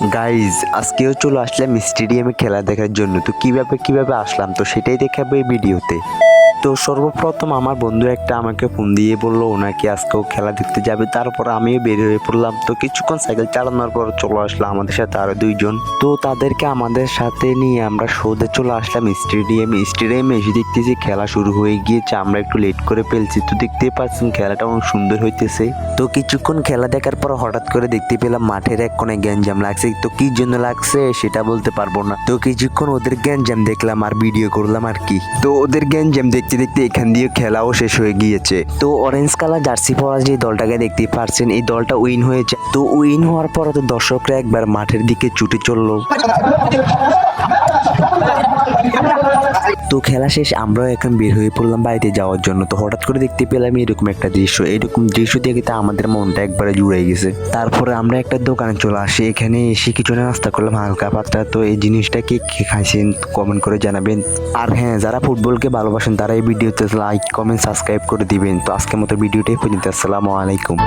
Guys আজকেও চলে আসলাম স্টেডিয়ামে খেলা দেখার জন্য। তো কিভাবে আসলাম তো সেটাই দেখাবো এই ভিডিওতে। তো সর্বপ্রথম আমার বন্ধু একটা আমাকে ফোন দিয়ে বললো ওনাকে আজকেও খেলা দেখতে যাবে। তারপর আমিও বের হয়ে পড়লাম। তো কিছুক্ষণ সাইকেল চালানোর পর চলে আসলাম আমাদের সাথে আরো দুইজন। তো তাদেরকে আমাদের সাথে নিয়ে আমরা সোজা চলে আসলাম স্টেডিয়ামে এসে দেখতেছি খেলা শুরু হয়ে গিয়েছে। আমরা একটু লেট করে ফেলছি। তো দেখতেই পাচ্ছেন খেলাটা অনেক সুন্দর হইতেছে। তো কিছুক্ষণ খেলা দেখার পর হঠাৎ করে দেখতে পেলাম মাঠের এক কোণে গ্যাঞ্জাম লাগছে। তো কি জন্য লাগছে সেটা বলতে পারবো না। তো কিছুক্ষণ ওদের গ্যাঞ্জাম দেখলাম আর ভিডিও করলাম আর কি। তো ওদের গ্যাঞ্জাম দেখতে দেখতে এখান দিয়ে খেলাও শেষ হয়ে গিয়েছে। তো অরেঞ্জ কালার জার্সি পরা যে দলটাকে দেখতে পারছেন এই দলটা উইন হয়েছে। তো উইন হওয়ার পর তো দর্শকরা একবার মাঠের দিকে ছুটে চললো। তো খেলা শেষ আমরাও এখন বের হয়ে পড়লাম বাড়িতে যাওয়ার জন্য। তো হঠাৎ করে দেখতে পেলাম এরকম একটা দৃশ্য। এরকম দৃশ্য দেখে তো আমাদের মনটা একবারে জুড়ে গেছে। তারপরে আমরা একটা দোকানে চলে আসি। এখানে এসে কিছু নাস্তা করলাম হালকা পাতলা। তো এই জিনিসটা কে খাইছেন কমেন্ট করে জানাবেন। আর হ্যাঁ, যারা ফুটবলকে ভালোবাসেন তারা এই ভিডিওতে লাইক কমেন্ট সাবস্ক্রাইব করে দিবেন। তো আজকের মতো ভিডিওটাই পর্যন্ত। আসসালামু আলাইকুম।